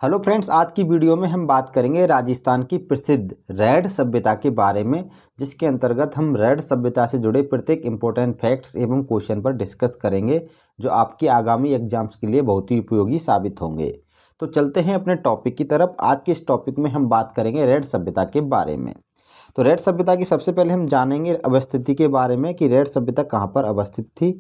Hello friends, आज की video में हम बात करेंगे राजस्थान की प्रसिद्ध रैड सभ्यता के बारे में, जिसके अंतर्गत हम रैड सभ्यता से जुड़े प्रत्येक इंपॉर्टेंट फैक्ट्स एवं क्वेश्चन पर डिस्कस करेंगे जो आपके आगामी एग्जाम्स के लिए बहुत ही उपयोगी साबित होंगे। तो चलते हैं अपने टॉपिक की तरफ। आज के इस टॉपिक में हम बात करेंगे रैड सभ्यता के बारे में। तो रैड सभ्यता की सबसे पहले हम जानेंगे अवस्थिति के बारे में कि रैड सभ्यता कहाँ पर अवस्थित थी।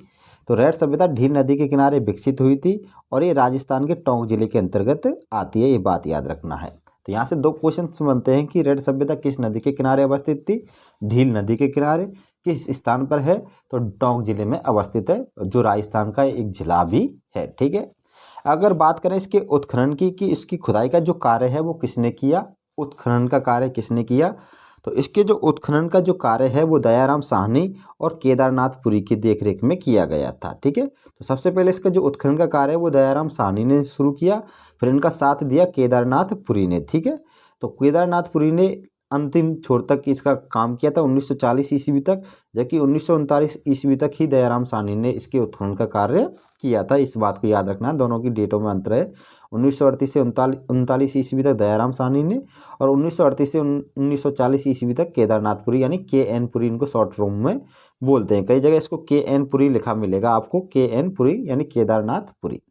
तो रैड सभ्यता ढील नदी के किनारे विकसित हुई थी और ये राजस्थान के टोंक जिले के अंतर्गत आती है, ये बात याद रखना है। तो यहाँ से दो क्वेश्चन बनते हैं कि रैड सभ्यता किस नदी के किनारे अवस्थित थी। ढील नदी के किनारे किस स्थान पर है, तो टोंक जिले में अवस्थित है, जो राजस्थान का एक जिला भी है। ठीक है। अगर बात करें इसके उत्खनन की कि इसकी खुदाई का जो कार्य है वो किसने किया, उत्खनन का कार्य किसने किया, तो इसके जो उत्खनन का जो कार्य है वो दयाराम साहनी और केदारनाथपुरी की देखरेख में किया गया था। ठीक है। तो सबसे पहले इसका जो उत्खनन का कार्य है वो दयाराम साहनी ने शुरू किया, फिर इनका साथ दिया केदारनाथपुरी ने। ठीक है। तो केदारनाथपुरी ने अंतिम छोर तक इसका काम किया था 1940 ईस्वी तक, जबकि 1939 ईस्वी तक ही दयाराम साहनी ने इसके उत्खनन का कार्य किया था। इस बात को याद रखना, दोनों की डेटों में अंतर है। 1938 से 39 ईस्वी तक दयाराम साहनी ने और 1938 से 1940 ईस्वी तक केदारनाथपुरी, यानी के एन पुरी इनको शॉर्ट फॉर्म में बोलते हैं। कई जगह इसको के एन पुरी लिखा मिलेगा आपको, के एन पुरी यानी केदारनाथपुरी।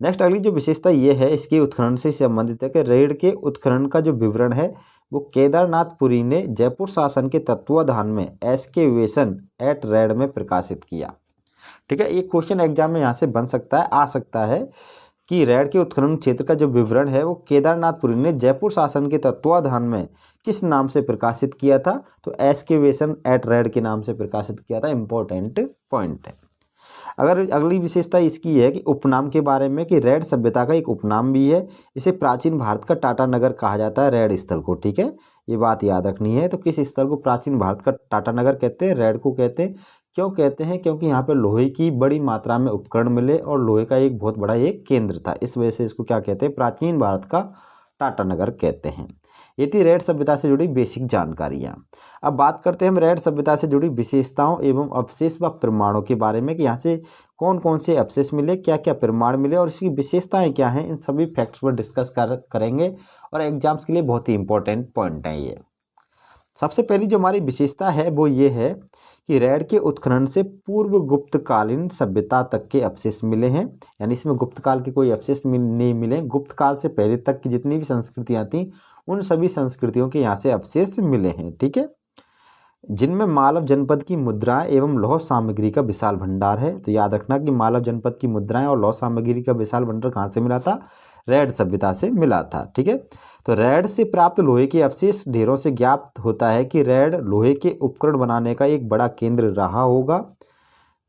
नेक्स्ट अगली जो विशेषता ये है इसके उत्खनन से संबंधित है कि रेड के उत्खनन का जो विवरण है वो केदारनाथपुरी ने जयपुर शासन के तत्वाधान में एक्सकेवेशन एट रेड में प्रकाशित किया। ठीक है। एक क्वेश्चन एग्जाम में यहाँ से बन सकता है, आ सकता है कि रैड के उत्खनन क्षेत्र का जो विवरण है वो केदारनाथपुरी ने जयपुर शासन के तत्वाधान में किस नाम से प्रकाशित किया था, तो एक्सकेवेशन एट रैड के नाम से प्रकाशित किया था। इंपॉर्टेंट पॉइंट है। अगर अगली विशेषता इसकी है कि उपनाम के बारे में कि रैड सभ्यता का एक उपनाम भी है, इसे प्राचीन भारत का टाटा नगर कहा जाता है, रैड स्थल को। ठीक है, ये बात याद रखनी है। तो किस स्थल को प्राचीन भारत का टाटा नगर कहते हैं, रैड को कहते हैं। क्यों कहते हैं, क्योंकि यहाँ पे लोहे की बड़ी मात्रा में उपकरण मिले और लोहे का एक बहुत बड़ा एक केंद्र था, इस वजह से इसको क्या कहते हैं, प्राचीन भारत का टाटा नगर कहते हैं। ये थी रैड सभ्यता से जुड़ी बेसिक जानकारियाँ। अब बात करते हैं हम रैड सभ्यता से जुड़ी विशेषताओं एवं अवशेष व प्रमाणों के बारे में कि यहाँ से कौन कौन से अवशेष मिले, क्या क्या प्रमाण मिले और इसकी विशेषताएं क्या हैं। इन सभी फैक्ट्स पर डिस्कस करेंगे और एग्जाम्स के लिए बहुत ही इंपॉर्टेंट पॉइंट हैं ये। सबसे पहली जो हमारी विशेषता है वो ये है कि रैड के उत्खनन से पूर्व गुप्तकालीन सभ्यता तक के अवशेष मिले हैं, यानी इसमें गुप्त काल के कोई अवशेष नहीं मिले। गुप्त काल से पहले तक की जितनी भी संस्कृतियां थी उन सभी संस्कृतियों के यहाँ से अवशेष मिले हैं। ठीक है, जिनमें मालव जनपद की मुद्राएं एवं लौह सामग्री का विशाल भंडार है। तो याद रखना कि मालव जनपद की मुद्राएं और लौह सामग्री का विशाल भंडार कहाँ से मिला था, रैड सभ्यता से मिला था। ठीक है, तो रैड से प्राप्त लोहे के अवशेष ढेरों से ज्ञात होता है कि रैड लोहे के उपकरण बनाने का एक बड़ा केंद्र रहा होगा।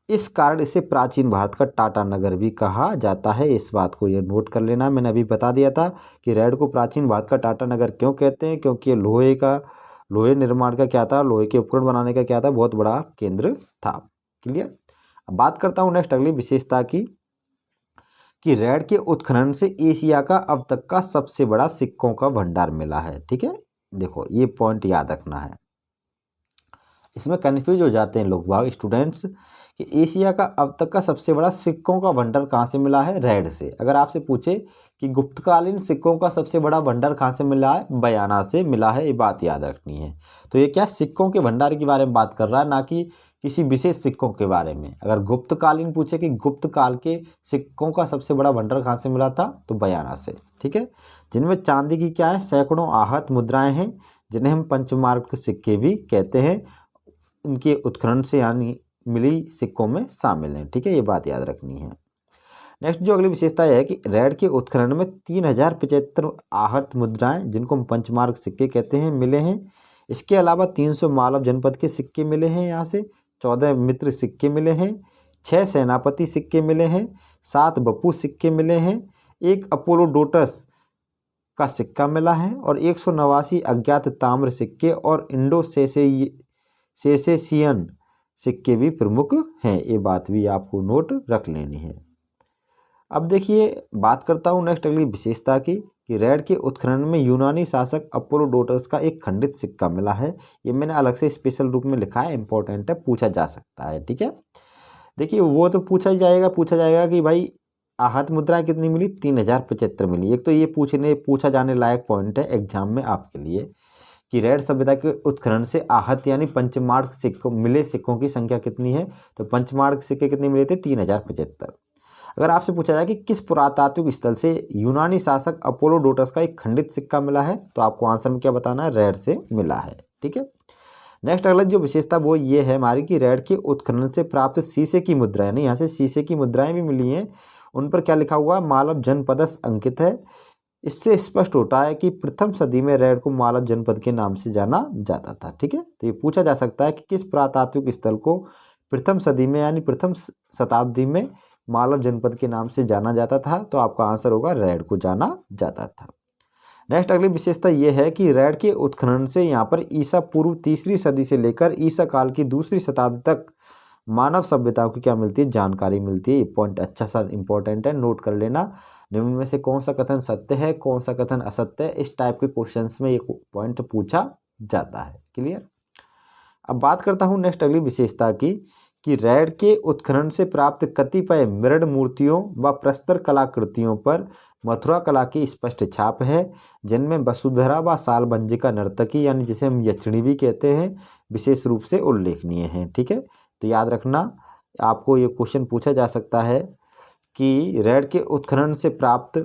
इस कारण इसे प्राचीन भारत का टाटा नगर भी कहा जाता है। इस बात को ये नोट कर लेना, मैंने अभी बता दिया था कि रैड को प्राचीन भारत का टाटा नगर क्यों कहते हैं, क्योंकि ये लोहे निर्माण का क्या था, लोहे के उपकरण बनाने का क्या था, बहुत बड़ा केंद्र था। क्लियर। अब बात करता हूँ नेक्स्ट अगली विशेषता की कि रैड के उत्खनन से एशिया का अब तक का सबसे बड़ा सिक्कों का भंडार मिला है। ठीक है, देखो ये पॉइंट याद रखना है, इसमें कंफ्यूज हो जाते हैं लोग बाग स्टूडेंट्स कि एशिया का अब तक का सबसे बड़ा सिक्कों का भंडार कहाँ से मिला है, रैड से। अगर आपसे पूछे कि गुप्तकालीन सिक्कों का सबसे बड़ा भंडार कहाँ से मिला है, बयाना से मिला है, ये बात याद रखनी है। तो ये क्या सिक्कों के भंडार के बारे में बात कर रहा है, ना कि किसी विशेष सिक्कों के बारे में। अगर गुप्तकालीन पूछे कि गुप्त काल के सिक्कों का सबसे बड़ा भंडार कहाँ से मिला था, तो बयाना से। ठीक है, जिनमें चांदी की क्या है, सैकड़ों आहत मुद्राएं हैं, जिन्हें हम पंचमार्क सिक्के भी कहते हैं, इनके उत्खनन से यानी मिली सिक्कों में शामिल हैं। ठीक है, ये बात याद रखनी है। नेक्स्ट जो अगली विशेषता है कि रैड के उत्खनन में 3075 आहट मुद्राएं, जिनको हम पंचमार्क सिक्के कहते हैं, मिले हैं। इसके अलावा 300 मालव जनपद के सिक्के मिले हैं, यहाँ से 14 मित्र सिक्के मिले हैं, 6 सेनापति सिक्के मिले हैं, 7 बप्पू सिक्के मिले हैं, 1 अपोलोडोटस का सिक्का मिला है और 189 अज्ञात ताम्र सिक्के और इंडो सेसेसियन सिक्के भी प्रमुख हैं। ये बात भी आपको नोट रख लेनी है। अब देखिए बात करता हूँ नेक्स्ट अगली विशेषता की कि रैड के उत्खनन में यूनानी शासक अपोलोडोटस का एक खंडित सिक्का मिला है। ये मैंने अलग से स्पेशल रूप में लिखा है, इंपॉर्टेंट है, पूछा जा सकता है। ठीक है, देखिए वो तो पूछा ही जाएगा कि भाई आहत मुद्राएं कितनी मिली, 3075 मिली। एक तो ये पूछा जाने लायक पॉइंट है एग्जाम में आपके लिए कि रैड सभ्यता के उत्खनन से आहत यानी पंचमार्क सिक्कों की संख्या कितनी है, तो पंचमार्क सिक्के कितने मिले थे, 3075। अगर आपसे पूछा जाए कि किस पुरातात्विक स्थल से यूनानी शासक अपोलोडोटस का एक खंडित सिक्का मिला है, तो आपको आंसर में क्या बताना है, रैड से मिला है। ठीक है, नेक्स्ट अगला जो विशेषता वो ये है हमारी कि रैड के उत्खनन से प्राप्त शीशे की मुद्राएं, यहाँ से शीशे की मुद्राएं भी मिली हैं, उन पर क्या लिखा हुआ है, मालव जनपदस अंकित है। इससे स्पष्ट होता है कि प्रथम सदी में रैड को मालव जनपद के नाम से जाना जाता था। ठीक है, तो ये पूछा जा सकता है कि किस पुरातात्विक स्थल को प्रथम सदी में यानी प्रथम शताब्दी में मालव जनपद के नाम से जाना जाता था, तो आपका आंसर होगा रैड को जाना जाता था। नेक्स्ट अगली विशेषता यह है कि रैड के उत्खनन से यहाँ पर ईसा पूर्व 3री सदी से लेकर ईसा काल की 2री शताब्दी तक मानव सभ्यताओं की क्या मिलती है, जानकारी मिलती है। ये पॉइंट अच्छा सा इंपॉर्टेंट है, नोट कर लेना। निम्न में से कौन सा कथन सत्य है, कौन सा कथन असत्य है, इस टाइप के क्वेश्चंस में ये पॉइंट पूछा जाता है। क्लियर। अब बात करता हूँ नेक्स्ट अगली विशेषता की कि रैड के उत्खनन से प्राप्त कतिपय मृड मूर्तियों व प्रस्तर कलाकृतियों पर मथुरा कला की स्पष्ट छाप है, जिनमें वसुधरा व सालभंजिका नर्तकी यानी जिसे हम यक्षिणी भी कहते हैं विशेष रूप से उल्लेखनीय हैं। ठीक है, तो याद रखना आपको ये क्वेश्चन पूछा जा सकता है कि रैड के उत्खनन से प्राप्त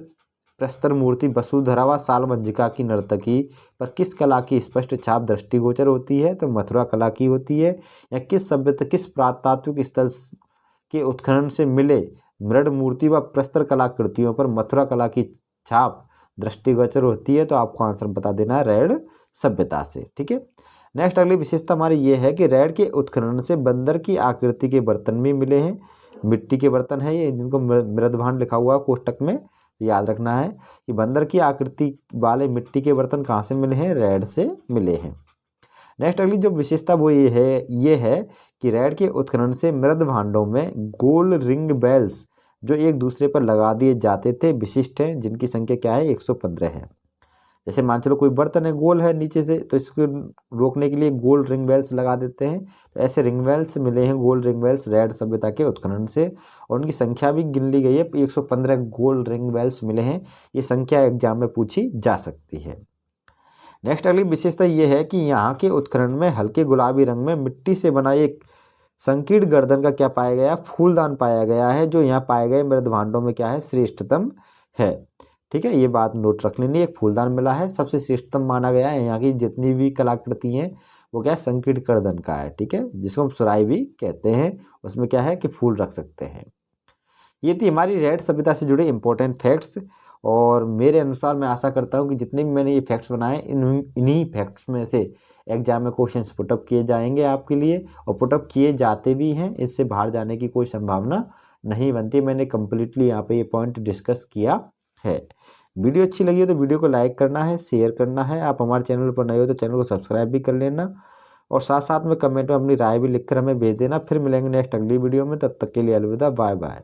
प्रस्तर मूर्ति वसुधरा व सालभंजिका की नर्तकी पर किस कला की स्पष्ट छाप दृष्टिगोचर होती है, तो मथुरा कला की होती है। या किस पुरातात्विक स्थल के उत्खनन से मिले मृड मूर्ति व प्रस्तर कलाकृतियों पर मथुरा कला की छाप दृष्टिगोचर होती है, तो आपको आंसर बता देना है रैड सभ्यता से। ठीक है, नेक्स्ट अगली विशेषता हमारी ये है कि रैड के उत्खनन से बंदर की आकृति के बर्तन भी मिले हैं। मिट्टी के बर्तन है ये, जिनको मृदभांड लिखा हुआ है कोष्टक में, याद रखना है कि बंदर की आकृति वाले मिट्टी के बर्तन कहाँ से मिले हैं, रैड से मिले हैं। नेक्स्ट अगली जो विशेषता वो ये है कि रैड के उत्खनन से मृद भांडों में गोल रिंग बेल्स जो एक दूसरे पर लगा दिए जाते थे विशिष्ट हैं, जिनकी संख्या क्या है, 115 है। जैसे मान चलो कोई बर्तन है गोल है नीचे से, तो इसको रोकने के लिए गोल रिंग बेल्स लगा देते हैं, तो ऐसे रिंग बेल्स मिले हैं, गोल रिंग बेल्स रैड सभ्यता के उत्खनन से, और उनकी संख्या भी गिन ली गई है, 115 गोल रिंग बेल्स मिले हैं। ये संख्या एग्जाम में पूछी जा सकती है। नेक्स्ट अगली विशेषता ये है कि यहाँ के उत्खनन में हल्के गुलाबी रंग में मिट्टी से बना एक संकीर्ण गर्दन का क्या पाया गया, फूलदान पाया गया है, जो यहाँ पाए गए मृद भांडों में क्या है, श्रेष्ठतम है। ठीक है, ये बात नोट रख लेनी, एक फूलदान मिला है, सबसे श्रेष्ठतम माना गया है। यहाँ की जितनी भी कलाकृति हैं वो क्या है, संकीर्ण गर्दन का है। ठीक है, जिसको हम सुराई भी कहते हैं, उसमें क्या है कि फूल रख सकते हैं। ये थी हमारी रैड सभ्यता से जुड़े इंपॉर्टेंट फैक्ट्स, और मेरे अनुसार मैं आशा करता हूँ कि जितने भी मैंने ये फैक्ट्स बनाए इन्हीं फैक्ट्स में से एग्जाम में क्वेश्चंस पुटअप किए जाएंगे आपके लिए, और पुटअप किए जाते भी हैं, इससे बाहर जाने की कोई संभावना नहीं बनती। मैंने कम्प्लीटली यहाँ पे ये पॉइंट डिस्कस किया है। वीडियो अच्छी लगी हो तो वीडियो को लाइक करना है, शेयर करना है। आप हमारे चैनल पर नए हो तो चैनल को सब्सक्राइब भी कर लेना, और साथ साथ में कमेंट में अपनी राय भी लिखकर हमें भेज देना। फिर मिलेंगे नेक्स्ट अगली वीडियो में, तब तक के लिए अलविदा, बाय बाय।